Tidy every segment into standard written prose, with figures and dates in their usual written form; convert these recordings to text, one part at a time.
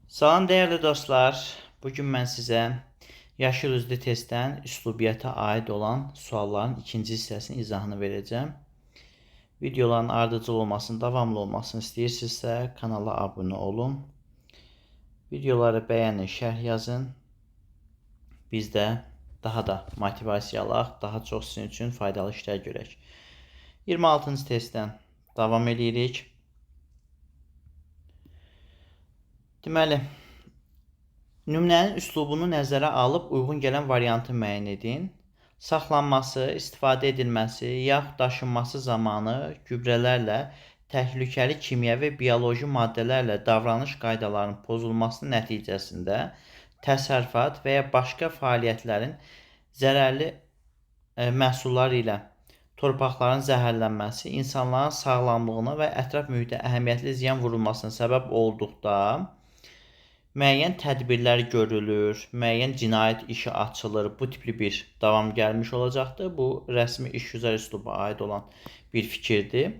Salam değerli dostlar. Bugün mən sizə yaşıl üzlü testdən üslubiyyata aid olan sualların ikinci hissəsinin izahını verəcəm. Videoların ardıcıl olmasını, davamlı olmasını istəyirsinizsə kanala abunə olun. Videoları bəyənin, şərh yazın. Biz də daha da motivasiya alaq, daha çox sizin üçün faydalı işlər görək. 26-cı testdən davam edirik. Deməli, nümunənin üslubunu nəzərə alıb uyğun gələn variantı müəyyən edin. Saxlanması, istifadə edilməsi, yaxud daşınması zamanı gübrələrlə, təhlükəli kimyəvi və bioloji maddələrlə davranış qaydalarının pozulması nəticəsində təsərrüfat və ya başqa fəaliyyətlərin zərərli məhsulları ilə torpaqların zəhərlənməsi, insanların sağlamlığına və ətraf mühitə əhəmiyyətli ziyan vurulmasına səbəb olduqda müəyyən tədbirlər görülür, müəyyən cinayət işi açılır. Bu tipli bir davam gəlmiş olacaqdır. Bu rəsmi işgüzar üsluba aid olan bir fikirdir.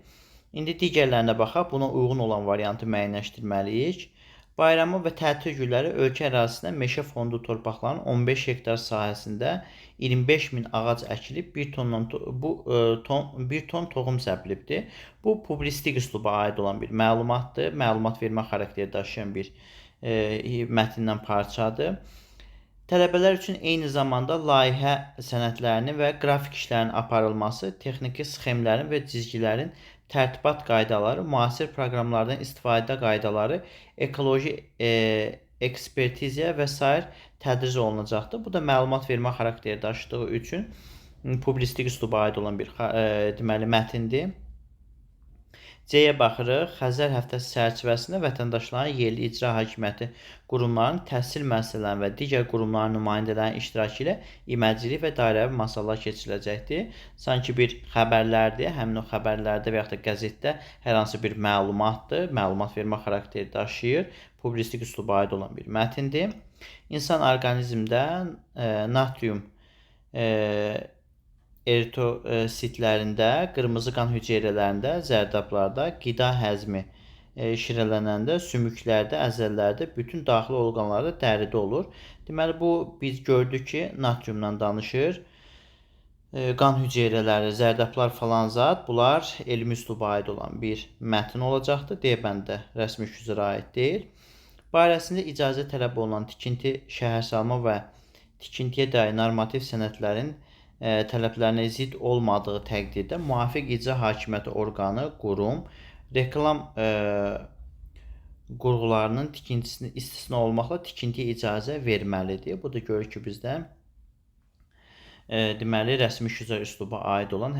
İndi digərlərinə baxaq. Buna uyğun olan variantı müəyyənləşdirməliyik. Bayramı və tətil günləri ölkə ərazisində meşə fondu torpaqların 15 hektar sahəsində 25.000 ağac əkilib, 1 ton toxum səpilibdir. Bu publistik üsluba aid olan bir məlumatdır. Məlumat vermə xarakteri daşıyan bir mətndən parçadır. Tələbələr üçün eyni zamanda layihə sənədlərinin və qrafik işlərin aparılması, texniki sxemlərin və cizgilərin tərtibat qaydaları, müasir proqramlardan istifadə qaydaları, ekoloji ekspertiziya və s. tədris olunacaqdır. Bu da məlumat vermə xarakteri daşıdığı üçün publistik üsluba aid olan bir deməli mətndir. C-yə baxırıq. Xəzər həftəsi çərçivəsində vətəndaşların yerli icra hakimiyyəti qurumlarının, təhsil müəssisələrinin və digər qurumların nümayəndələrinin iştirakı ilə iməcili və dairəvi masallar keçiriləcəkdir. Sanki bir xəbərlərdir. Həmin o xəbərlərdə və yaxud da qəzetdə hər hansı bir məlumatdır. Məlumat vermə xarakteri daşıyır. Publistik üsluba aid olan bir mətndir. İnsan orqanizmdə natrium eritrositlərində, qırmızı qan hüceyrələrində, zərdablarda, qida həzmi şirələnəndə, sümüklərdə, əzəllərdə, bütün daxili orqanlarda, dəridə olur. Deməli, bu biz gördük ki, natriumdan danışır. Qan hüceyrələri, zərdablar falan zat, bunlar elmi üsluba aid olan bir mətn olacaqdır. D bəndə rəsmi işgüzara aid deyil. Barəsində icazə tələb olunan tikinti, şəhərsalma və tikintiyə dair normativ sənədlərin tələblərinə zidd olmadığı təqdirdə müvafiq icra hakimiyyəti orqanı, qurum, reklam qurğularının tikintisini istisna olmaqla tikintiyə icazə verməlidir. Bu da görür ki, bizdə deməli rəsmi işgüzar üsluba aid olan,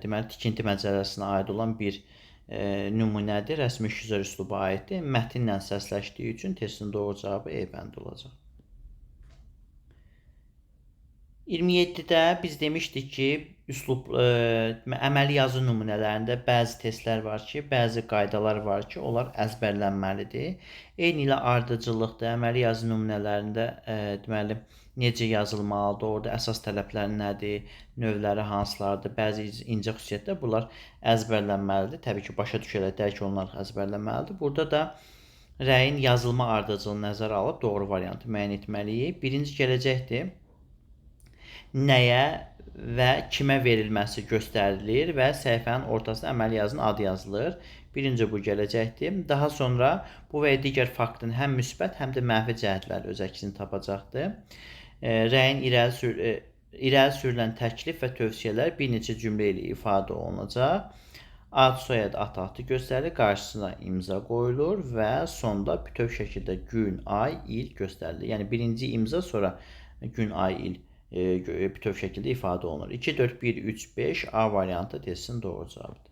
deməli tikinti məcəlləsinə aid olan bir nümunədir. Rəsmi işgüzar üsluba aiddir. Mətnlə səsləşdiyi üçün testin doğru cavabı E bəndi olacaq. 27-də biz demişdik ki, əməli yazı nümunələrində bəzi testlər var ki, bəzi qaydalar var ki, onlar əzbərlənməlidir. Eyni ilə ardıcıllıqda əməli yazı nümunələrində deməli necə yazılmalıdır, orada əsas tələblər nədir, növləri hansılardır, bəzi incə xüsusiyyətlər bunlar əzbərlənməlidir. Təbii ki, başa düşərək dərk olunaraq əzbərlənməlidir. Burada da rəyin yazılma ardıcıllığını nəzərə alıb doğru variantı müəyyən etməliyik. Birinci gələcəkdir. Nəyə və kimə verilməsi göstərilir və səhifənin ortasında əməli yazının adı yazılır. Birinci bu gələcəkdir. Daha sonra bu və ya digər faktın həm müsbət, həm də mənfi cəhətləri öz əksini tapacaqdır. Rəyin irəli sürülən təklif və tövsiyələr bir neçə cümlə ilə ifadə olunacaq. Ad, soyad, ata göstərilir, qarşısına imza qoyulur və sonda bütöv şəkildə gün, ay, il göstərilir. Yəni birinci imza, sonra gün, ay, il bütöv şəkildə ifadə olunur. 2, 4, 1, 3, 5 A variantı testin doğru cavabıdır.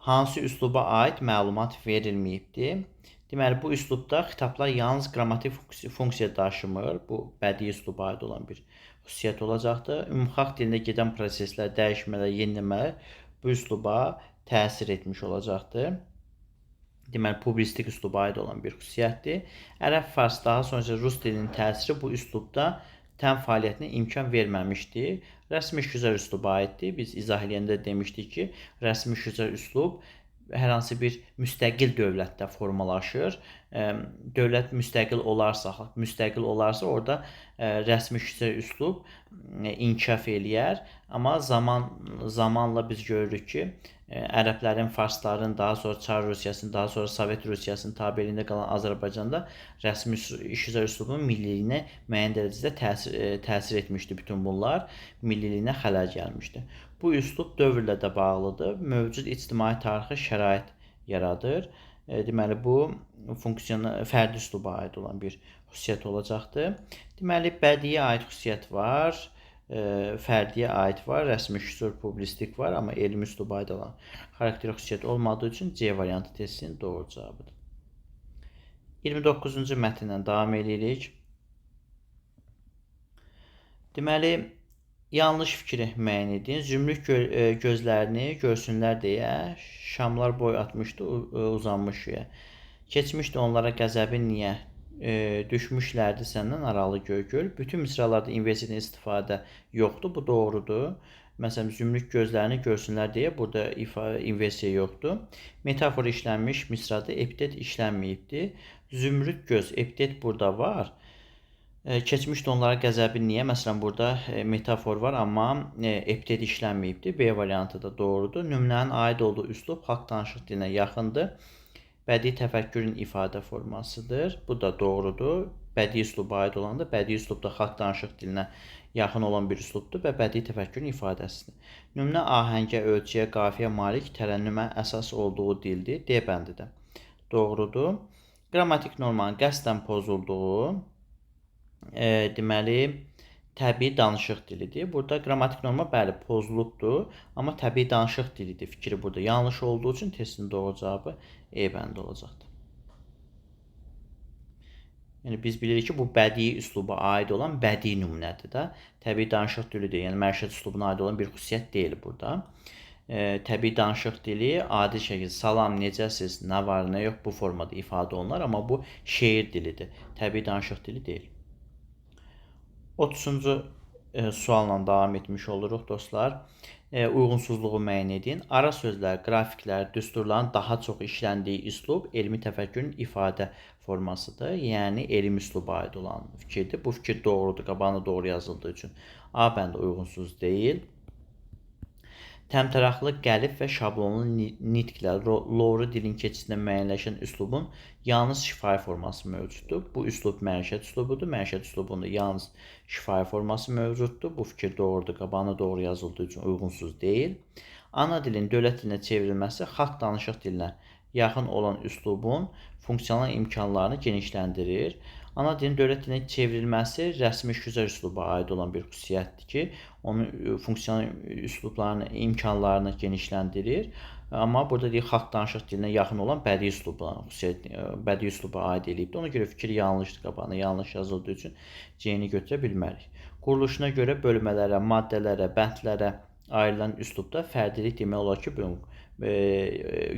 Hansı üsluba aid məlumat verilməyibdir? Deməli, bu üslubda xitablar yalnız qrammatik funksiya daşımır. Bu bədii üsluba aid olan bir xüsusiyyət olacaqdır. Ümumxalq dilində gedən proseslər, dəyişmələr, yeniləmələr bu üsluba təsir etmiş olacaqdır. Deməli, publistik üsluba aid olan bir xüsusiyyətdir. Ərəb, fars, daha sonra rus dilinin təsiri bu üslubda təm fəaliyyətinə imkan verməmişdir. Rəsmi işgüzar üsluba aiddir. Biz izah edəndə demişdik ki, rəsmi işgüzar üslub hər hansı bir müstəqil dövlətdə formalaşır. Dövlət müstəqil olarsa orada rəsmi şüurlu üslub inkişaf eləyər. Amma zamanla biz görürük ki, ərəblərin, farsların, daha sonra Çar Rusiyasının, daha sonra Sovet Rusiyasının tabeliyində qalan Azərbaycanda rəsmi iş üzrə üslubun milliliyinə müəyyən dərəcədə təsir etmişdi bütün bunlar. Milliliyinə xələl gəlmişdi. Bu üslub dövrlə də bağlıdır. Mövcud ictimai tarixi şərait yaradır. Deməli, bu fərdi üsluba aid olan bir xüsusiyyət olacaqdır. Deməli, bədii aid xüsusiyyət var, fərdiyə aid var, rəsmi şüur, publistik var, amma elmi üsluba aid olan xarakter xüsusiyyət olmadığı üçün C variantı testinin doğru cavabıdır. 29-cu mətnlə davam edirik. Deməli, yanlış fikri müəyyən edin. Zümrüd gözlərini görsünlər deyə şamlar boy atmışdı, uzanmış suya. Keçmişdi onlara qəzəbin niyə? Düşmüşlərdi səndən aralı göygöl. Bütün misralarda inversiyadan istifadə yoxdur. Bu doğrudur. Məsələn, zümrüd gözlərini görsünlər deyə burada inversiya yoxdur. Metafor işlənmiş misrada epitet işlənməyibdir. Zümrüd göz, epitet burada var. Keçmişdi onlara qəzəbin niyə? Məsələn, burada metafor var, amma epitet işlənməyibdir. B variantı da doğrudur. Nümunənin aid olduğu üslub xalq danışıq dilinə yaxındır. Bədii təfəkkürün ifadə formasıdır. Bu da doğrudur. Bədii üsluba aid olan da bədii üslubda xalq danışıq dilinə yaxın olan bir üslubdur və bədii təfəkkürün ifadəsidir. Nümunə ahəngə, ölçüyə, qafiyə malik, tərənnümə əsas olduğu dildir. D bəndidir. Doğrudur. Qrammatik normanın qəsdən pozulduğu deməli təbii danışıq dilidir. Burada qrammatik norma bəli pozulubdur, amma təbii danışıq dilidir. Fikri burada yanlış olduğu üçün testin doğru cavabı E bəndi olacaqdır. Yəni biz bilirik ki, bu bədii üsluba aid olan bədii nümunədir də. Təbii danışıq dilidir. Yəni məişət üslubuna aid olan bir xüsusiyyət deyil burada. Təbii danışıq dili adi şəkildə salam, necəsiz, nə var, nə yox bu formada ifadə olunur, amma bu şeir dilidir. Təbii danışıq dili deyil. 30-cu sualla davam etmiş oluruq dostlar. Uyğunsuzluğu müəyyən edin. Ara sözlər, qrafiklər, düsturların daha çox işləndiyi üslub elmi təfəkkürün ifadə formasıdır. Yəni elmi üsluba aid olan fikirdir. Bu fikir doğrudur, qabağına doğru yazıldığı üçün A bəndi uyğunsuz deyil. Təmtəraqlı qəlib və şablonlu nitqlə loğru dilin keçidində müəyyənləşən üslubun yalnız şifahi forması mövcuddur. Bu üslub məişət üslubudur. Məişət üslubunda yalnız şifahi forması mövcuddur. Bu fikir doğrudur. Qabağına doğru yazıldığı üçün uyğunsuz deyil. Ana dilin dövlət dilinə çevrilməsi xalq danışıq dilinə yaxın olan üslubun funksional imkanlarını genişləndirir. Ana dilin dövlət dilinə çevrilməsi rəsmi şüzər üsluba aid olan bir xüsusiyyətdir ki, onun funksional üslublarını, imkanlarını genişləndirir. Amma burada deyək, xalq danışıq dilinə yaxın olan bədii üsluba aid eləyibdir. Ona görə fikir yanlışdır, qabağına yanlış yazıldığı üçün C-ni götürə bilmərik. Quruluşuna görə bölmələrə, maddələrə, bəndlərə ayrılan üslubda fərdilik demək olar ki,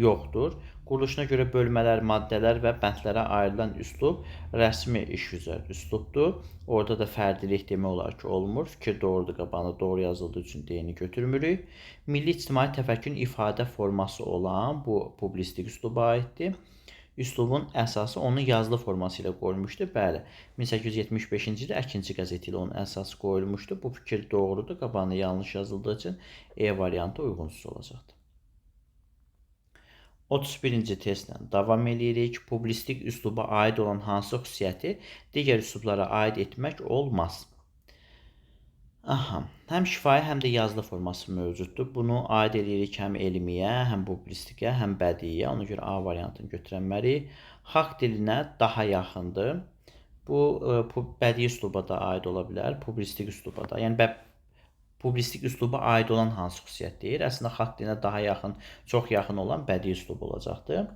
yoxdur. Quruluşuna görə bölmələr, maddələr və bəndlərə ayrılan üslub rəsmi iş üzrə üslubdur. Orada da fərdilik demək olar ki, olmur. Fikir doğrudur, qabağına doğru yazıldığı üçün D-ni götürmürük. Milli ictimai təfəkkürün ifadə forması olan bu publistik üsluba aiddir. Üslubun əsası onun yazılı forması ilə qoyulmuşdur. Bəli, 1875-ci ildə Əkinçi qəzeti ilə onun əsası qoyulmuşdur. Bu fikir doğrudur, qabağına yanlış yazıldığı üçün E variantı uyğunsuz olacaqdır. 31-ci testlə davam edirik. Publistik üsluba aid olan hansı xüsusiyyəti digər üslublara aid etmək olmaz? Həm şifahi, həm də yazılı forması mövcuddur. Bunu aid edirik həm elmiyə, həm publistikə, həm bədiyə. Ona görə A variantını götürənməliyik. Xalq dilinə daha yaxındır. Bu bədii üsluba da aid ola bilər, publistik üsluba da. Yəni publistik üsluba aid olan hansı xüsusiyyət deyir? Əslində xalq dilinə daha yaxın, çox yaxın olan bədii üslub olacaqdır.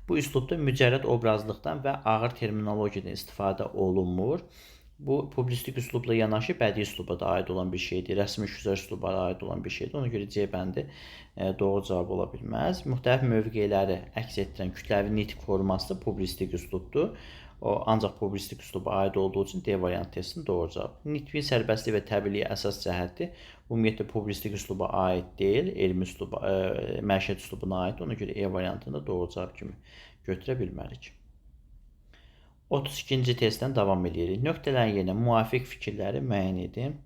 Bu üslubda mücərrəd obrazlıqdan və ağır terminologiyadan istifadə olunmur. Bu publisistik üslubla yanaşı bədii üsluba da aid olan bir şeydir. Rəsmi şüzər üsluba aid olan bir şeydir. Ona görə C bəndi doğru cavab ola bilməz. Müxtəlif mövqeləri əks etdirən kütləvi nitq forması da publisistik üslubdur. O ancaq publisistik üsluba aid olduğu üçün D variantı testinin doğru cavabı. Nitqin sərbəstliyi və təbliği əsas cəhəti ümumiyyətlə publisistik üsluba aid deyil, elmi üsluba, məişət üslubuna aid. Ona görə E variantını da doğru cavab kimi götürə bilmərik. 32-ci testdən davam edirik. Nöqtələrin yerinə müvafiq fikirləri müəyyən edin.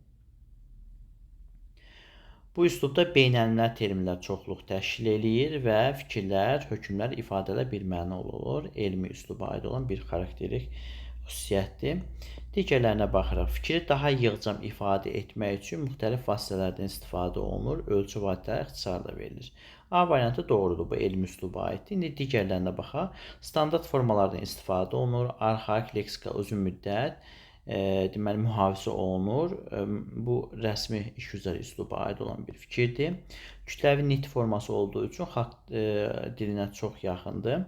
Bu üslubda beynəlmiləl terminlər çoxluq təşkil eləyir və fikirlər, hökmlər, ifadələr bir mənalı olur. Elmi üsluba aid olan bir xarakterik xüsusiyyətdir. Digərlərinə baxırıq. Fikri daha yığcam ifadə etmək üçün müxtəlif vasitələrdən istifadə olunur. Ölçü vasitələri ixtisarla verilir. A variantı doğrudur. Bu elmi üsluba aiddir. İndi digərlərinə baxaq. Standart formalardan istifadə olunur. Arxaik leksika uzun müddət deməli mühafizə olunur. Bu rəsmi işgüzar üsluba aid olan bir fikirdir. Kütləvi nitq forması olduğu üçün xalq dilinə çox yaxındır.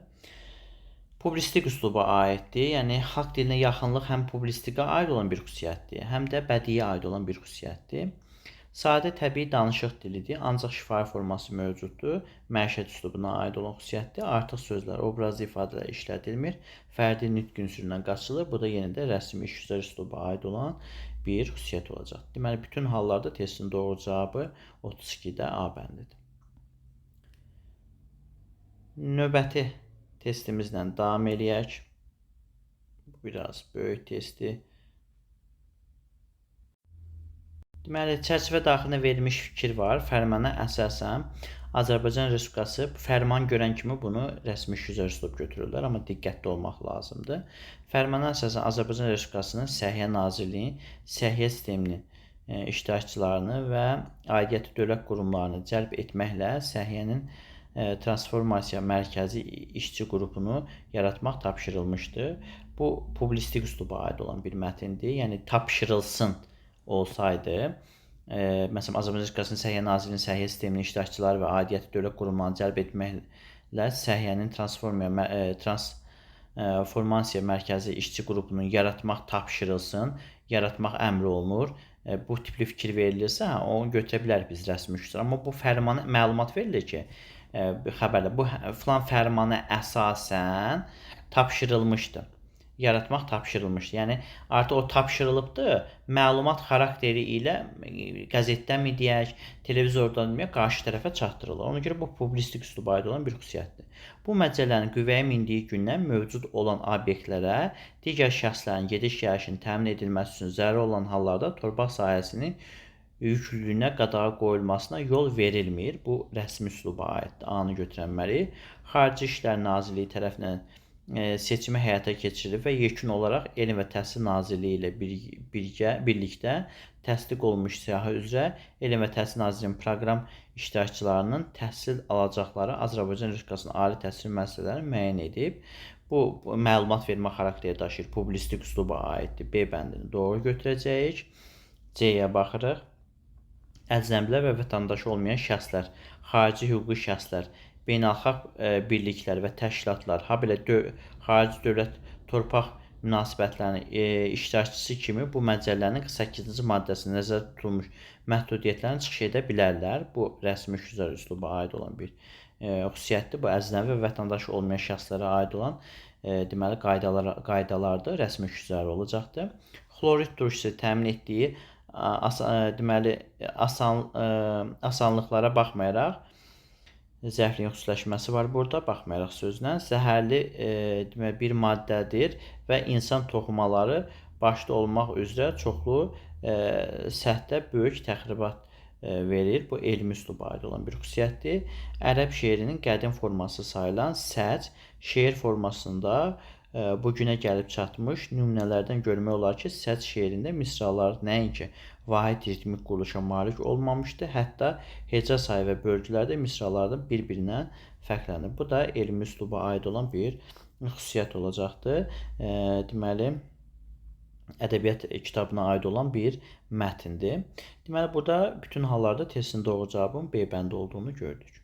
Publisistik üsluba aiddir. Yəni xalq dilinə yaxınlıq həm publisistikə aid olan bir xüsusiyyətdir, həm də bədiyə aid olan bir xüsusiyyətdir. Sadə təbii danışıq dilidir, ancaq şifahi forması mövcuddur. Məişət üslubuna aid olan xüsusiyyətdir. Artıq sözlər, obrazlı ifadələr işlədilmir. Fərdi nitq ünsüründən qaçılır. Bu da yenə də rəsmi işgüzar üsluba aid olan bir xüsusiyyət olacaq. Deməli, bütün hallarda testin doğru cavabı 32-də A bəndidir. Növbəti testimizlə davam eləyək. Bu biraz böyük testdir. Deməli, çərçivə daxilində verilmiş fikir var. Fərmana əsasən Azərbaycan Respublikası fərman görən kimi bunu rəsmi şüzər üslub götürürlər, amma diqqətli olmaq lazımdır. Fərmana əsasən Azərbaycan Respublikasının Səhiyyə Nazirliyinin səhiyyə sisteminin iştirakçılarını və aidiyyatı dövlət qurumlarını cəlb etməklə səhiyyənin transformasiya mərkəzi işçi qrupunu yaratmaq tapşırılmışdır. Bu publisistik üsluba aid olan bir mətindir. Yəni tapşırılsın olsaydı, məsələn, Azərbaycan Respublikasının Səhiyyə Nazirliyinin səhiyyə sisteminin iştirakçıları və aidiyyatı dövlət qurumlarını cəlb etməklə səhiyyənin transformasiya mərkəzi işçi qrupunun yaratmaq tapşırılsın, yaratmaq əmr olunur. Bu tipli fikir verilirsə, onu götürə bilərik biz rəsmi şüzər. Amma bu fərmana məlumat verilir ki, xəbərdə bu filan fərmana əsasən tapşırılmışdır. Yaratmaq tapşırılmışdır. Yəni artıq o tapşırılıbdır. Məlumat xarakteri ilə qəzetdən mi deyək, televizordan mı qarşı tərəfə çatdırılır. Ona görə bu publisistik üsluba aid olan bir xüsusiyyətdir. Bu məcəllərin qüvvəyə mindiyi gündən mövcud olan obyektlərə digər şəxslərin gediş-gəlişinin təmin edilməsi üçün zəruri olan hallarda torpaq sahəsinin yüklülüyünə qadağa qoyulmasına yol verilmir. Bu rəsmi üsluba aiddir. A-nı götürənməli. Xarici İşlər Nazirliyi tərəfindən seçimi həyata keçirilir və yekun olaraq Elm və Təhsil Nazirliyi ilə birlikdə təsdiq olunmuş siyahı üzrə Elm və Təhsil Nazirliyinin proqram iştirakçılarının təhsil alacaqları Azərbaycan Respublikasının ali təhsil müəssisələrini müəyyən edib. Bu məlumat vermə xarakteri daşıyır, publisistik üsluba aiddir. B bəndini doğru götürəcəyik. C-yə baxırıq. Əcnəbilər və vətəndaşı olmayan şəxslər, xarici hüquqi şəxslər, beynəlxalq birliklər və təşkilatlar, habelə xarici dövlət torpaq münasibətlərinin iştirakçısı kimi bu məcəllənin 48-ci maddəsində nəzərdə tutulmuş məhdudiyyətlərini çıxış edə bilərlər. Bu rəsmi şüzər üsluba aid olan bir xüsusiyyətdir. Bu əcnəbi və vətəndaşı olmayan şəxslərə aid olan deməli qaydalardır, rəsmi şüzər olacaqdır. Xlorid turşusu təmin etdiyi deməli asanlıqlara baxmayaraq zəifliyin xüsusiləşməsi var burada, baxmayaraq sözlə. Zəhərli deməli bir maddədir və insan toxumaları başda olmaq üzrə çoxlu səthdə böyük təxribat verir. Bu elmi üsluba aid olan bir xüsusiyyətdir. Ərəb şeirinin qədim forması sayılan səc, şeir formasında bugünə gəlib çatmış nümunələrdən görmək olar ki, səc şeirində misralar nəinki vahid ritmik quruluşa malik olmamışdır, hətta heca sayı və bölgülərdə misralardan bir-birindən fərqlənir. Bu da elmi üsluba aid olan bir xüsusiyyət olacaqdır. Deməli, ədəbiyyat kitabına aid olan bir mətindir. Deməli, burada bütün hallarda testin doğru cavabın B bəndi olduğunu gördük.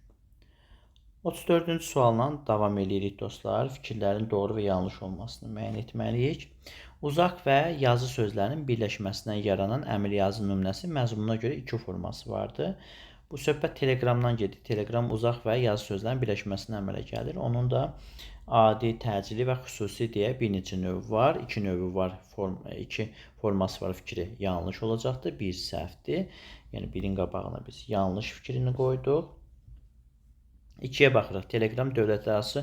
34-cü sualla davam edirik dostlar. Fikirlərin doğru və yanlış olmasını müəyyən etməliyik. Uzaq və yazı sözlərinin birləşməsindən yaranan əmr yazı nümunəsi məzmununa görə iki forması vardır. Bu söhbət Telegramdan gedir. Telegram uzaq və yazı sözlərin birləşməsindən əmələ gəlir. Onun da adi, təcili və xüsusi deyə bir neçə növü var. İki növü var, iki forması var, fikri yanlış olacaqdır. Bir səhvdir. Yəni birin qabağına biz yanlış fikrini qoyduq. 2-yə baxırıq. Telegram dövlətlərarası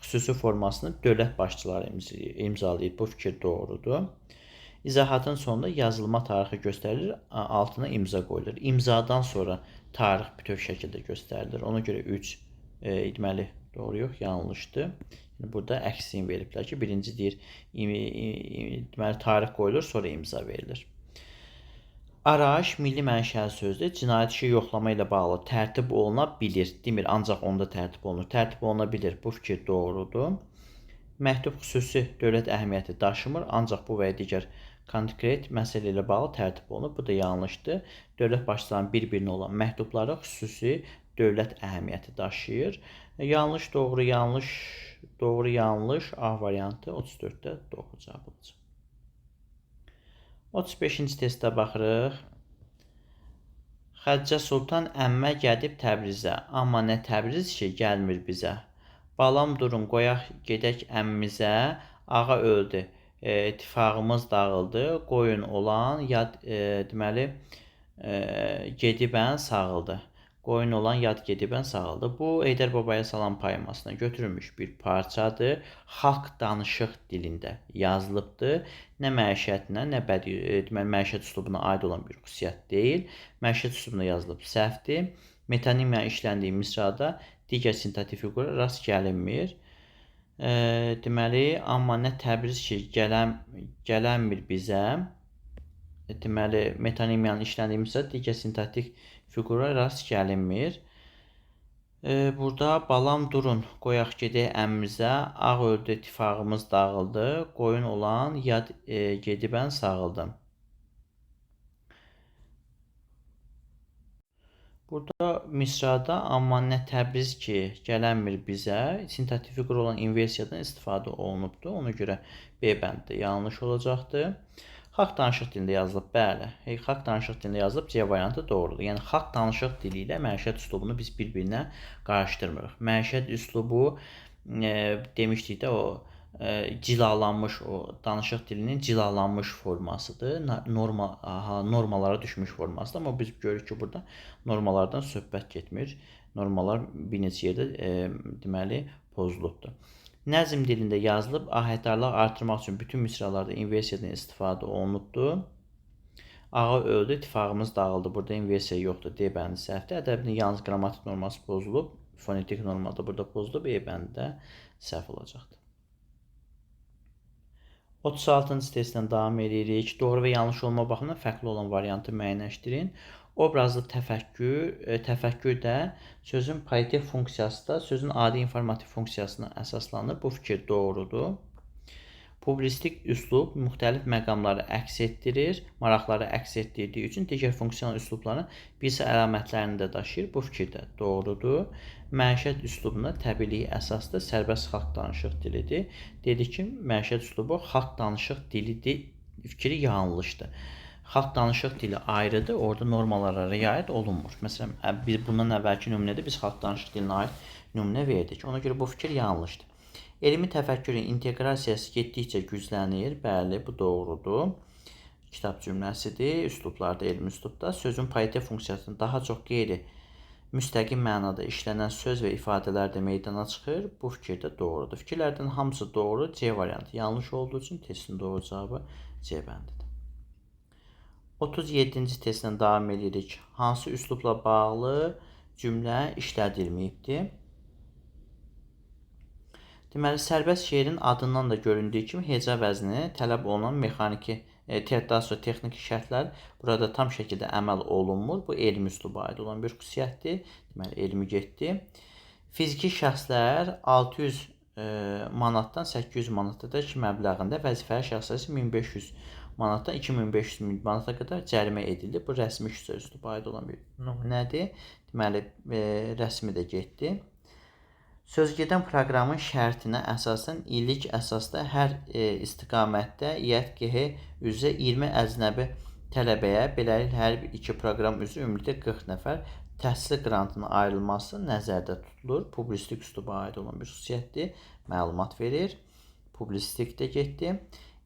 xüsusi formasını dövlət başçıları imzalayıb. Bu fikir doğrudur. İzahatın sonunda yazılma tarixi göstərilir, altına imza qoyulur. İmzadan sonra tarix bütöv şəkildə göstərilir. Ona görə 3 deməli doğru yox, yanlışdır. Yəni burada əksini veriblər ki, birinci deyir, deməli tarix qoyulur, sonra imza verilir. Araş milli mənşəli sözdür. Cinayət işi yoxlama ilə bağlı tərtib oluna bilir. Demir, ancaq onda tərtib olunur. Tərtib oluna bilir. Bu fikir doğrudur. Məktub xüsusi dövlət əhəmiyyəti daşımır, ancaq bu və digər konkret məsələ ilə bağlı tərtib olunur. Bu da yanlışdır. Dövlət başçılarının bir-birinə olan məktubları xüsusi dövlət əhəmiyyəti daşıyır. Yanlış, doğru, yanlış, doğru, yanlış. A variantı 34-də doğru cavab olacaq. 35-ci testə baxırıq. Xəccə Sultan əmmə gedib Təbrizə, amma nə Təbriz ki, gəlmir bizə. Balam durun, qoyaq gedək əmmizə, ağa öldü, ittifaqımız dağıldı, qoyun olan yad deməli gedibən sağıldı. Qoyun olan yad gedibən sağıldı. Bu Heydər Babaya salam poemasına götürülmüş bir parçadır. Xalq danışıq dilində yazılıbdır. Nə məişətinə, nə deməli məişət üslubuna aid olan bir xüsusiyyət deyil. Məişət üslubuna yazılıb səhvdir. Metonimiya işləndiyi misrada digər sintaktik fiqura rast gəlinmir. Deməli, amma nə Təbriz ki, gələnmir bizə. Deməli, metonimiyanın işləndiyi misrada digər sintaktik fiqura rast gəlinmir. Burada balam durun, qoyaq gedək əmmizə, ağ öldü, ittifaqımız dağıldı, qoyun olan yad gedibən sağıldı. Burada misrada amma nə Təbriz ki, gələnmir bizə, sintaktik fiqur olan inversiyadan istifadə olunubdur. Ona görə B bəndi yanlış olacaqdır. Xalq danışıq dilində yazılıb, bəli. Xalq danışıq dilində yazılıb, C variantı doğrudur. Yəni, xalq danışıq dili ilə məişət üslubunu biz bir-birinə qarışdırmırıq. Məişət üslubu demişdik də, o cilalanmış, o danışıq dilinin cilalanmış formasıdır. Normalara düşmüş formasıdır. Amma biz görürük ki, burada normalardan söhbət getmir. Normalar bir neçə yerdə deməli pozulubdur. Nəzm dilində yazılıb, ahəngdarlıq artırmaq üçün bütün misralarda inversiyadan istifadə olunubdur. Ağa öldü, ittifaqımız dağıldı. Burada inversiya yoxdur. D bəndi səhvdir. Ədəbinin yalnız qrammatik norması pozulub. Fonetik normada burada pozulub. E bəndi də səhv olacaqdır. 36-cı testdən davam edirik. Doğru və yanlış olma baxımından fərqli olan variantı müəyyənləşdirin. Obrazlı təfəkkür də sözün politik funksiyası da sözün adi informativ funksiyasına əsaslanır. Bu fikir doğrudur. Publistik üslub müxtəlif məqamları əks etdirir, maraqları əks etdirdiyi üçün digər funksional üslubların bir sıra əlamətlərini də daşıyır. Bu fikir də doğrudur. Məişət üslubunda təbiiliyi əsasda sərbəst xalq danışıq dilidir. Dedik ki, məişət üslubu xalq danışıq dilidir. Fikri yanlışdır. Xalq danışıq dili ayrıdır, orada normalara riayət olunmur. Məsələn, biz bundan əvvəlki nümunədə biz xalq danışıq dilinə aid nümunə verdik. Ona görə bu fikir yanlışdır. Elmi təfəkkürün inteqrasiyası getdikcə güclənir. Bəli, bu doğrudur. Kitab cümləsidir. Üslublarda, elmi üslubda sözün politik funksiyasının daha çox qeyri müstəqim mənada işlənən söz və ifadələr də meydana çıxır. Bu fikir də doğrudur. Fikirlərdən hamısı doğru. C variantı yanlış olduğu üçün testin doğru cavabı C bəndidir. 37-ci testlə davam edirik. Hansı üslubla bağlı cümlə işlədilməyibdir? Deməli, sərbəst şeirin adından da göründüyü kimi heca vəzni tələb olunan mexaniki, daha sonra texniki şərtlər burada tam şəkildə əməl olunmur. Bu, elmi üsluba aid olan bir xüsusiyyətdir. Deməli, elmi getdi. Fiziki şəxslər 600 manatdan 800 manatadək məbləğində, vəzifəli şəxslər isə 1500 manatdan 2500 manata qədər cərimə edildi. Bu, rəsmi üsluba aid olan bir nümunədir. Deməli, rəsmi də getdi. Sözgedən proqramın şərtinə əsasən illik əsasda hər istiqamətdə YTQH üzrə 20 əcnəbi tələbəyə, beləliklə hər bir 2 proqram üzrə ümumilikdə 40 nəfər təhsil qrantının ayrılması nəzərdə tutulur. Publisistik üsluba aid olan bir xüsusiyyətdir. Məlumat verir. Publisistik də getdi.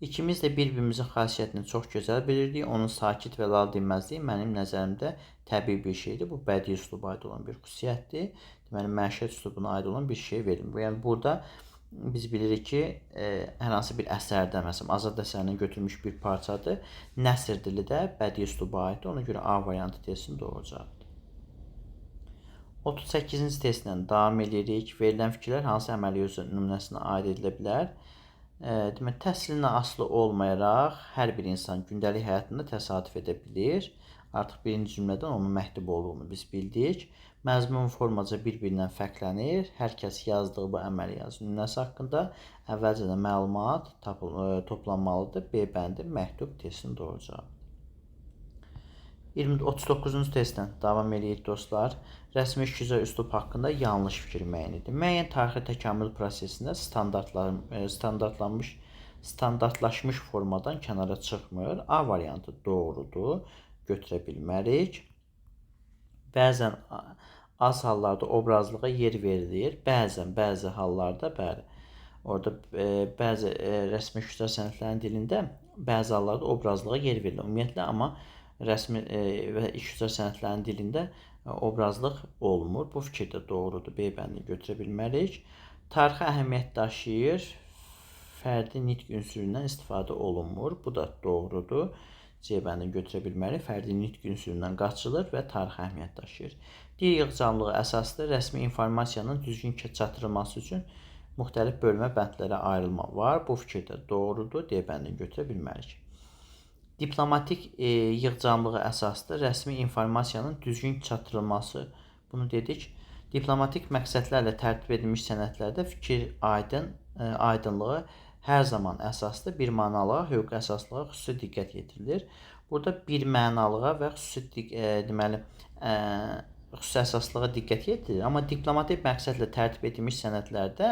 İkimiz də bir-birimizin xasiyyətini çox gözəl bilirdik. Onun sakit və lal dinməzliyi mənim nəzərimdə təbii bir şeydir. Bu bədii üsluba aid olan bir xüsusiyyətdir. Deməli, məişət üslubuna aid olan bir şey verilmir. Yəni, burada biz bilirik ki, hər hansı bir əsərdə, məsələn, Azad əsərindən götürülmüş bir parçadır. Nəsr dili də bədii üsluba aiddir. Ona görə A variantı testinin doğru cavabıdır. 38-ci testlə davam edirik. Verilən fikirlər hansı əməli özü nümunəsinə aid edilə bilər? Demək, təhsilindən asılı olmayaraq hər bir insan gündəlik həyatında təsadüf edə bilir. Artıq birinci cümlədən onun məhdub olduğunu biz bildik. Məzmun formaca bir-birindən fərqlənir. Hər kəs yazdığı bu əməliyyat nümunəsi haqqında əvvəlcədən məlumat toplanmalıdır. B bəndi məhdub testinin doğru cavabıdır. 39-cu testdən davam edirik dostlar. Rəsmi işgüzar üslub haqqında yanlış fikir müəyyən edin. Müəyyən tarixi təkamül prosesində standartlaşmış formadan kənara çıxmır. A variantı doğrudur. Götürə bilmərik. Bəzən az hallarda obrazlığa yer verilir. Bəzi hallarda bəli. Orada bəzi rəsmi işgüzar sənədlərinin dilində bəzi hallarda obrazlığa yer verilir. Ümumiyyətlə, amma rəsmi və işgüzar sənədlərinin dilində obrazlıq olmur. Bu fikir də doğrudur. B bəndini götürə bilmərik. Tarixi əhəmiyyət daşıyır. Fərdi nitq ünsüründən istifadə olunmur. Bu da doğrudur. C bəndini götürə bilmərik. Fərdi nitq ünsüründən qaçılır və tarixi əhəmiyyət daşıyır. Dil yığcamlığı əsaslı rəsmi informasiyanın düzgün çatdırılması üçün müxtəlif bölmə bəndlərə ayrılma var. Bu fikir də doğrudur. D bəndini götürə bilmərik. Diplomatik yığcamlığı əsaslı rəsmi informasiyanın düzgün çatdırılması, bunu dedik. Diplomatik məqsədlərlə tərtib edilmiş sənədlərdə fikir aydınlığı hər zaman əsaslı bir mənalığa, hüquq əsaslığa xüsusi diqqət yetirilir. Burada bir mənalığa və xüsusi əsaslığa diqqət yetirilir. Amma diplomatik məqsədlə tərtib edilmiş sənədlərdə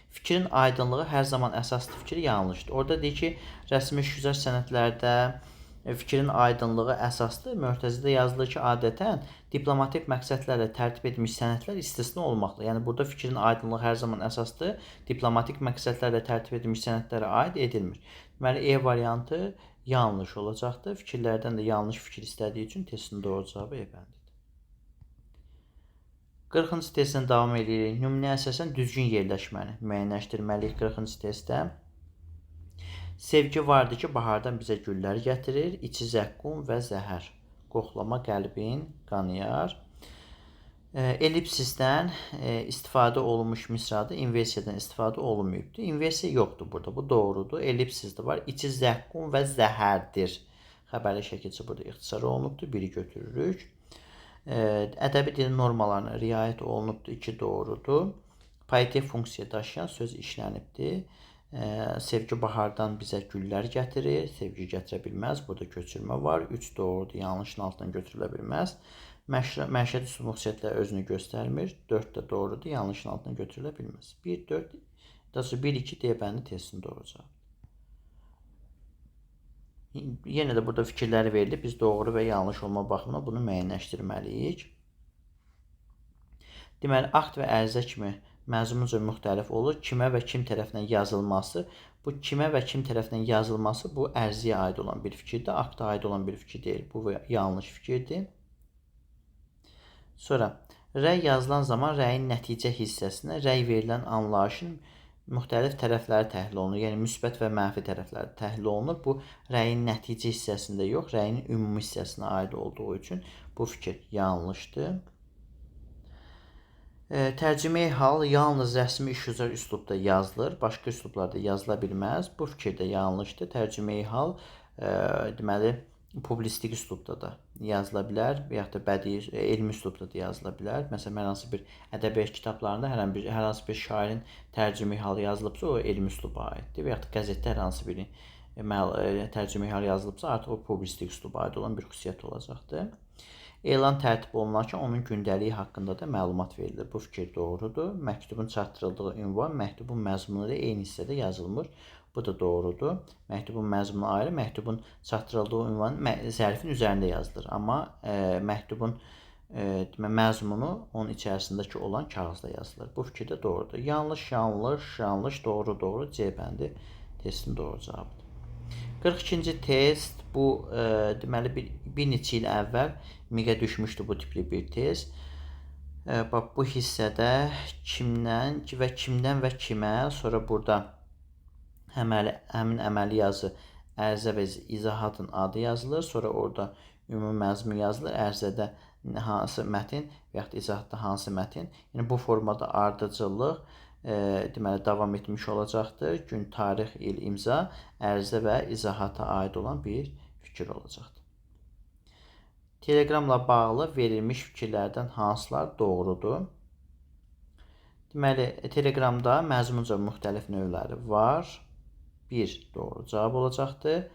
fikrin aydınlığı hər zaman əsaslı fikir yanlışdır. Orada deyir ki, rəsmi işgüzar sənədlərdə fikrin aydınlığı əsaslı, möhtəzədə yazılır ki, adətən diplomatik məqsədlərlə tərtib edilmiş sənədlər istisna olmaqla. Yəni, burada fikrin aydınlığı hər zaman əsaslı, diplomatik məqsədlərlə tərtib edilmiş sənədlərə aid edilmir. Deməli, E variantı yanlış olacaqdır. Fikirlərdən də yanlış fikir istədiyi üçün testin doğru cavabı E bəndidir. 40-cı testdən davam edirik. Nümunəyə əsasən düzgün yerləşməni müəyyənləşdirməliyik 40-cı testdə. Sevgi vardır ki, bahardan bizə güllər gətirir. İçi zəqqum və zəhər. Qoxlama qəlbin qanıyar. Ellipsisdən istifadə olunmuş misrada inversiyadan istifadə olunmayıbdır. İnversiya yoxdur burada. Bu doğrudur. Ellipsisdə var. İçi zəqqum və zəhərdir. Xəbərli şəkildə burada ixtisar olunubdur. Biri götürürük. Ədəbi dilin normalarına riayət olunubdur. 2 doğrudur. Poetik funksiya daşıyan söz işlənibdir. Sevgi bahardan bizə güllər gətirir. Sevgi gətirə bilməz. Burada köçürmə var. 3 doğrudur. Yanlışın altından götürülə bilməz. Məişət üslub xüsusiyyətləri özünü göstərmir. 4 də doğrudur. Yanlışın altından götürülə bilməz. 1, 4, daha sonra 1, 2 D bəndi testinin doğru cavabı. Yenə də burada fikirləri verilib. Biz doğru və yanlış olma baxımından bunu müəyyənləşdirməliyik. Deməli, akt və ərizə kimi məzmunca müxtəlif olur. Kimə və kim tərəfindən yazılması, bu kimə və kim tərəfindən yazılması bu ərziyə aid olan bir fikirdir. Akta aid olan bir fikir deyil. Bu yanlış fikirdir. Sonra, rəy yazılan zaman rəyin nəticə hissəsinə rəy verilən anlayışın müxtəlif tərəfləri təhlil olunur. Yəni, müsbət və mənfi tərəfləri təhlil olunur. Bu, rəyin nəticə hissəsində yox, rəyin ümumi hissəsinə aid olduğu üçün bu fikir yanlışdır. Tərcümeyi hal yalnız rəsmi işgüzar üslubda yazılır. Başqa üslublarda yazıla bilməz. Bu fikir də yanlışdır. Tərcümeyi hal, deməli, publistik üslubda da yazıla bilər və yaxud da bədii, elmi üslubda da yazıla bilər. Məsələn, hər hansı bir ədəbiyyat kitablarında hər hansı bir şairin tərcümeyi halı yazılıbsa, o elmi üsluba aiddir. Və yaxud da qəzetdə hər hansı bir tərcümeyi halı yazılıbsa, artıq o publistik üsluba aid olan bir xüsusiyyət olacaqdır. Elan tərtib olunarkən onun gündəliyi haqqında da məlumat verilir. Bu fikir doğrudur. Məktubun çatdırıldığı ünvan məktubun məzmunu ilə eyni hissədə yazılmır. Bu da doğrudur. Məktubun məzmunu ayrı, məktubun çatdırıldığı ünvan zərfin üzərində yazılır. Amma məktubun məzmunu onun içərisindəki olan kağızda yazılır. Bu fikir də doğrudur. Yanlış, yanlış, yanlış, doğru, doğru. C bəndi testin doğru cavabıdır. 42-ci test bu deməli bir neçə il əvvəl miqə düşmüşdü bu tipli bir test. Bax bu hissədə kimdən və kimə, sonra burada həmin əməli yazı, ərizə və izahatın adı yazılır, sonra orada ümumi məzmun yazılır, ərizədə hansı mətn və yaxud izahatda hansı mətn. Yəni bu formada ardıcıllıq deməli davam etmiş olacaqdır. Gün, tarix, il, imza, ərizə və izahata aid olan bir fikir olacaqdır. Teleqramla bağlı verilmiş fikirlərdən hansılar doğrudur? Deməli, Teleqramda məzmunca müxtəlif növləri var. 1 doğru cavab olacaqdır.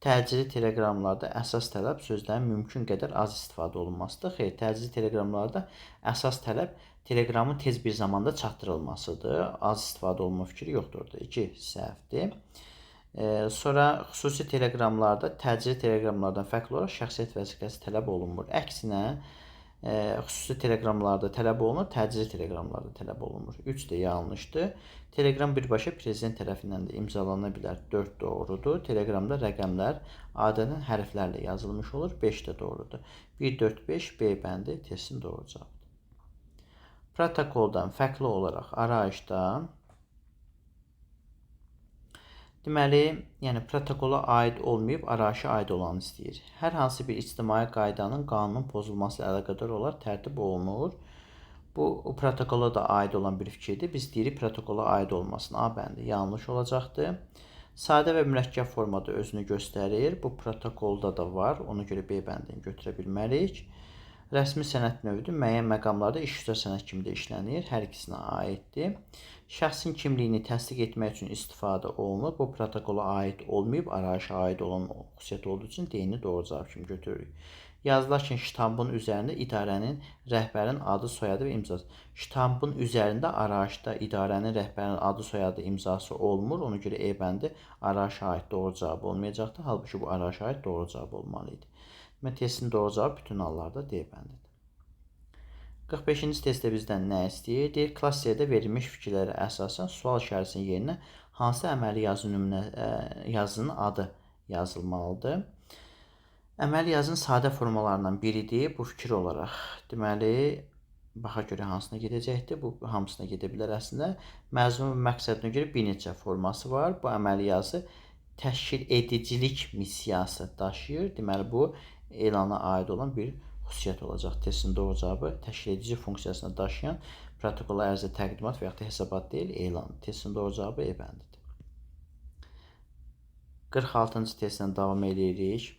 Təcili teleqramlarda əsas tələb sözlərin mümkün qədər az istifadə olunmasıdır. Xeyr, təcili teleqramlarda əsas tələb teleqramın tez bir zamanda çatdırılmasıdır. Az istifadə olunma fikri yoxdur orada. 2 səhvdir. Sonra xüsusi teleqramlarda təcili teleqramlardan fərqli olaraq şəxsiyyət vəsiqəsi tələb olunmur. Əksinə, xüsusi teleqramlarda tələb olunur, təcili teleqramlarda tələb olunmur. 3 də yanlışdır. Teleqram birbaşa prezident tərəfindən də imzalana bilər. 4 doğrudur. Teleqramda rəqəmlər adətən hərflərlə yazılmış olur. 5 də doğrudur. 1, 4, 5 B bəndi testin doğru cavabıdır. Protokoldan fərqli olaraq arayışda deməli, yəni protokola aid olmayıb arayışa aid olanı istəyir. Hər hansı bir ictimai qaydanın qanunun pozulması ilə əlaqədar olaraq tərtib olunur. Bu protokola da aid olan bir fikirdir. Biz deyirik protokola aid olmasın. A bəndi yanlış olacaqdır. Sadə və mürəkkəb formada özünü göstərir. Bu protokolda da var. Ona görə B bəndini götürə bilmərik. Rəsmi sənəd növüdür. Müəyyən məqamlarda iş üzrə sənəd kimi də işlənir. Hər ikisinə aiddir. Şəxsin kimliyini təsdiq etmək üçün istifadə olunur. Bu protokola aid olmayıb, arayışa aid olan xüsusiyyət olduğu üçün D-ni doğru cavab kimi götürürük. Yazılarkən ştampın üzərində idarənin, rəhbərin adı, soyadı və imzası. Ştampın üzərində arayışda idarənin, rəhbərin adı, soyadı, imzası olmur. Ona görə E bəndi arayışa aid doğru cavab olmayacaqdır. Halbuki bu arayışa aid doğru cavab olmalı idi. Və testin doğru cavabı bütün hallarda D bəndidir. 45-ci testdə bizdən nə istəyir? Deyir, klassiyada verilmiş fikirlərə əsasən sual işarəsinin yerinə hansı əməli yazının adı yazılmalıdır? Əməli yazının sadə formalarından biridir. Bu fikir olaraq, deməli, baxa görə hansına gedəcəkdir? Bu hamısına gedə bilər əslində. Məzmun və məqsədinə görə bir neçə forması var. Bu əməli yazı təşkil edicilik missiyası daşıyır. Deməli, bu elana aid olan bir xüsusiyyət olacaq. Testin doğru cavabı təşkil edici funksiyasını daşıyan protokola ərizə təqdimat və yaxud da hesabat deyil, elan. Testin doğru cavabı E bəndidir. 46-cı testlə davam edirik.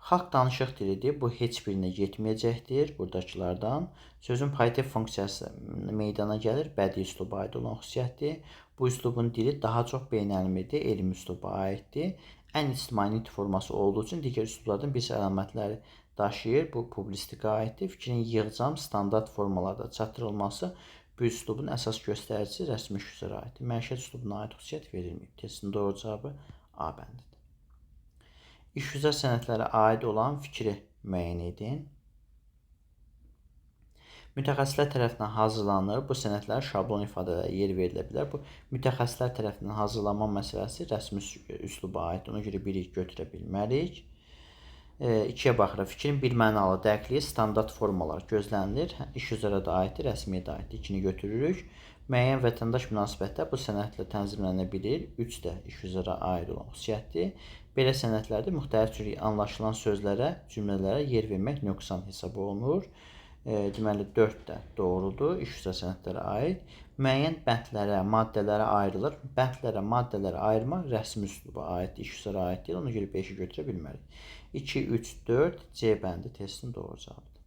Xalq danışıq dilidir. Bu heç birinə yetməyəcəkdir buradakılardan. Sözün pozitiv funksiyası meydana gəlir. Bədii üsluba aid olan xüsusiyyətdir. Bu üslubun dili daha çox beynəlmidir, elmi üsluba aiddir. Ən ictimai nitq forması olduğu üçün digər üslublardan bir sıra əlamətləri daşıyır. Bu publistikə aiddir. Fikrin yığcam standart formalarda çatdırılması bu üslubun əsas göstəricisi rəsmi şüurlara aiddir. Məişət üslubuna aid xüsusiyyət verilməyib. Testin doğru cavabı A bəndidir. İş üzrə sənədlərə aid olan fikri müəyyən edin. Mütəxəssislər tərəfindən hazırlanır. Bu sənədlər şablon ifadələrə yer verilə bilər. Bu mütəxəssislər tərəfindən hazırlanma məsələsi rəsmi üsluba aid. Ona görə biri götürə bilmərik. 2-yə baxırıq. Fikrin birmənalı dəqiqliyi standart formalar gözlənilir. İş üzrə də aiddir, rəsmiyə də aiddir. 2-ni götürürük. Müəyyən vətəndaş münasibətlər bu sənədlə tənzimlənə bilir. 3 də iş üzrə aid olan xüsusiyyətdir. Belə sənədlərdə müxtəlif cür anlaşılan sözlərə, cümlələrə yer vermək nöqsan hesab olunur. Deməli, 4 də doğrudur, iş üzrə sənədlərə aid. Müəyyən bəndlərə, maddələrə ayrılır. Bəndlərə, maddələrə ayırma rəsmi üsluba aiddir, iş üzrə aid deyil. Ona görə 5-i götürə bilmərik. 2, 3, 4, C bəndi testin doğru cavabıdır.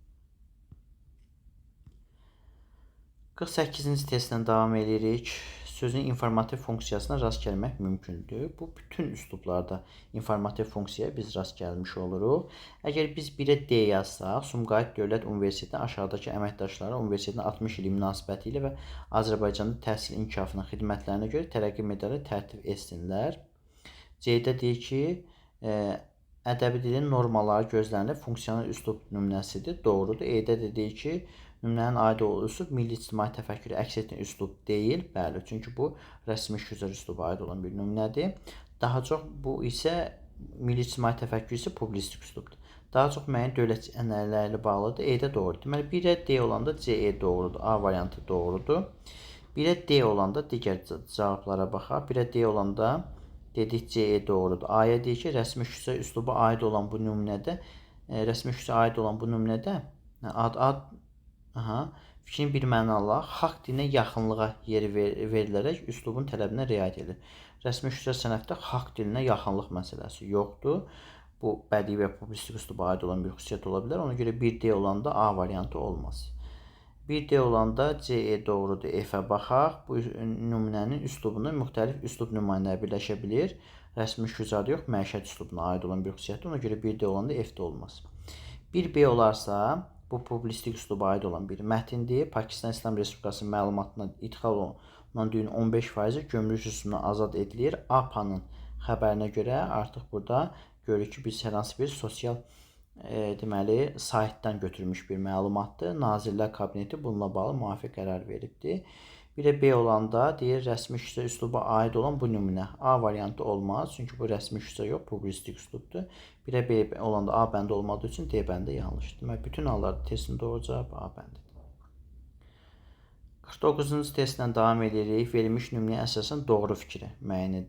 48-ci testlə davam edirik. sözün informativ funksiyasına rast gəlmək mümkündür. Bu bütün üslublarda informativ funksiyaya biz rast gəlmiş oluruq. Əgər biz 1-ə D yazsaq, Sumqayıt Dövlət Universitetinin aşağıdakı əməkdaşları universitetin 60 ili münasibəti ilə və Azərbaycanda təhsil inkişafının xidmətlərinə görə tərəqqi medalı tərtib etsinlər. C-də deyir ki, ədəbi dilin normaları gözlənilir, funksional üslub nümunəsidir. Doğrudur. E-də də deyir ki, nümunənin aid olduğu üslub milli ictimai təfəkkürü əks etən üslub deyil. Bəli, çünki bu rəsmi şüzər üsluba aid olan bir nümunədir. Daha çox bu isə milli ictimai təfəkkür isə publistik üslubdur. Daha çox müəyyən dövlət ənənələri ilə bağlıdır. E-də doğrudur. Deməli, 1-ə D olanda C-E doğrudur. A variantı doğrudur. 1-ə D olanda digər cavablara baxaq. 1-ə D olanda dedik C-E doğrudur. A-ya deyir ki, rəsmi şüzər üsluba aid olan bu nümunədə fikrin bir mənalı xalq dilinə yaxınlığa yer verilərək üslubun tələbinə riayət edilir. Rəsmi şüzər sənətdə xalq dilinə yaxınlıq məsələsi yoxdur. Bu bədii və publistik üsluba aid olan bir xüsusiyyət ola bilər. Ona görə 1D olanda A variantı olmaz. 1D olanda C-E doğrudur. F-ə baxaq. Bu nümunənin üslubunda müxtəlif üslub nümunələri birləşə bilir. Rəsmi şüzərdə yox, məişət üslubuna aid olan bir xüsusiyyətdir. Ona görə 1D olanda F-də olmaz. 1B olarsa, bu publistik üsluba aid olan bir mətindir. Pakistan İslam Respublikasının məlumatına idxal olunan düyün 15% gömrük rüsumundan azad edilir. APA-nın xəbərinə görə artıq burada görürük ki, biz hər hansı bir sosial deməli, saytdan götürülmüş bir məlumatdır. Nazirlər Kabineti bununla bağlı müvafiq qərar veribdir. Bir də B olanda deyir, rəsmi şüzər üsluba aid olan bu nümunə. A variantı olmaz, çünki bu rəsmi şüzər yox, publistik üslubdur. Bir də B olanda A bəndi olmadığı üçün D bəndi yanlışdır. Demək, bütün hallarda testin doğru cavab A bəndidir. 49-cu testlə davam edirik. Verilmiş nümunəyə əsasən doğru fikri müəyyən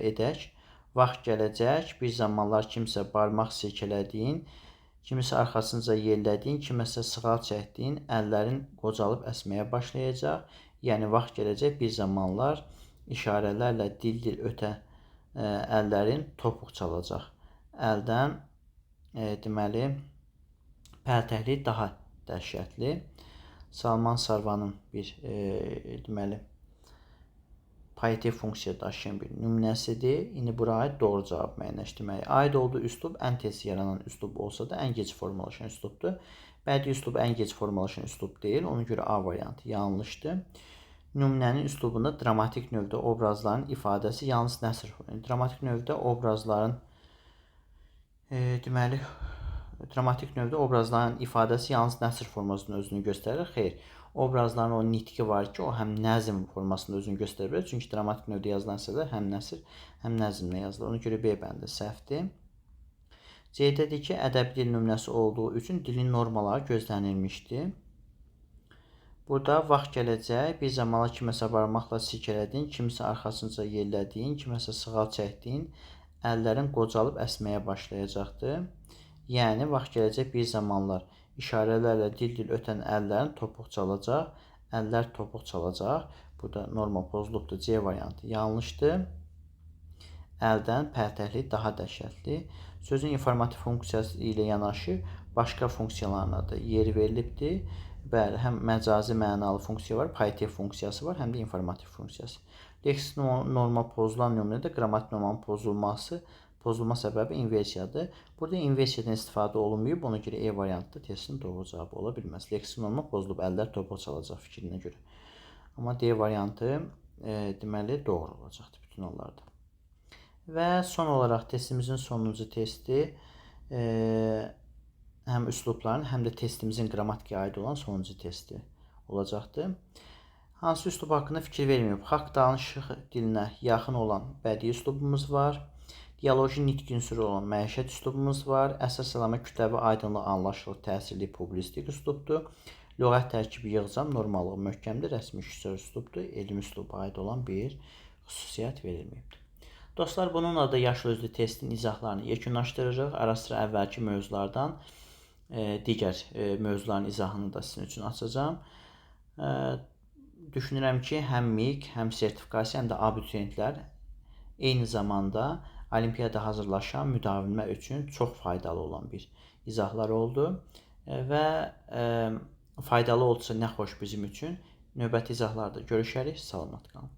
edək. Vaxt gələcək, bir zamanlar kimsə barmaq silkələdiyin, kimisə arxasınca yellədiyin, kiməsə sığal çəkdiyin əllərin qocalıb əsməyə başlayacaq. Yəni, vaxt gələcək, bir zamanlar işarələrlə dil-dil ötən əllərin topuq çalacaq. Əldən, deməli, pəltəklik daha dəhşətli. Salman Sarvanın bir, deməli, poetik funksiya daşıyan bir nümunəsidir. İndi bura aid doğru cavab müəyyənləşdirməyi. Aid olduğu üslub ən tez yaranan üslub olsa da, ən gec formalaşan üslubdur. Bədii üslub ən gec formalaşan üslub deyil. Ona görə A variantı yanlışdır. Nümunənin üslubunda dramatik növdə obrazların ifadəsi yalnız nəsr. Dramatik növdə obrazların deməli, dramatik növdə obrazların ifadəsi yalnız nəsr formasında özünü göstərir. Xeyr, obrazların o nitqi var ki, o həm nəzm formasında özünü göstərə bilər. Çünki dramatik növdə yazılan əsərlər həm nəsr, həm nəzmlə yazılır. Ona görə B bəndi səhvdir. C-dədir ki, ədəbi dil nümunəsi olduğu üçün dilin normaları gözlənilmişdir. Burada vaxt gələcək, bir zamanlar kiməsə barmaqla silkələdiyin, kimisə arxasınca yellədiyin, kiməsə sığal çəkdiyin əllərin qocalıb əsməyə başlayacaqdır. Yəni, vaxt gələcək, bir zamanlar işarələrlə dil-dil ötən əllərin topuq çalacaq, əllər topuq çalacaq. Burada norma pozulubdur, C variantı yanlışdır. Əldən pəltəklik daha dəhşətli. Sözün informativ funksiyası ilə yanaşı başqa funksiyalarına da yer verilibdir. Bəli, həm məcazi mənalı funksiya var, poetik funksiyası var, həm də informativ funksiyası. Leksik norma pozulan nümunədə qrammatik normanın pozulma səbəbi inversiyadır. Burada inversiyadan istifadə olunmayıb, ona görə E variantı testin doğru cavabı ola bilməz. Leksik norma pozulub, əllər topuq çalacaq fikrinə görə. Amma D variantı deməli doğru olacaqdır bütün hallarda. Və son olaraq testimizin sonuncu testi həm üslubların, həm də testimizin qrammatikaya aid olan sonuncu testi olacaqdır. Hansı üslub haqqında fikir verməyib? Xalq danışıq dilinə yaxın olan bədii üslubumuz var. Dialoji nitq ünsürü olan məişət üslubumuz var. Əsas əlamə kütləvi aydınlıq, anlaşılıq, təsirli, publistik üslubdur. Lüğət tərkibi yığcam, normallığı möhkəmdir, rəsmi şüzər üslubdur. Elmi üsluba aid olan bir xüsusiyyət verilməyibdir. Dostlar, bununla da yaşlı özlü testin izahlarını yekunlaşdırırıq. Ara sıra əvvəlki mövzulardan digər mövzuların izahını da sizin üçün açacağım. Düşünürəm ki, həm MİQ, həm sertifikasiya, həm də abituriyentlər eyni zamanda olimpiyada hazırlaşan müdavimlər üçün çox faydalı olan bir izahlar oldu. Və faydalı oldusa nə xoş bizim üçün. Növbəti izahlarda görüşərik. Salamat qalın.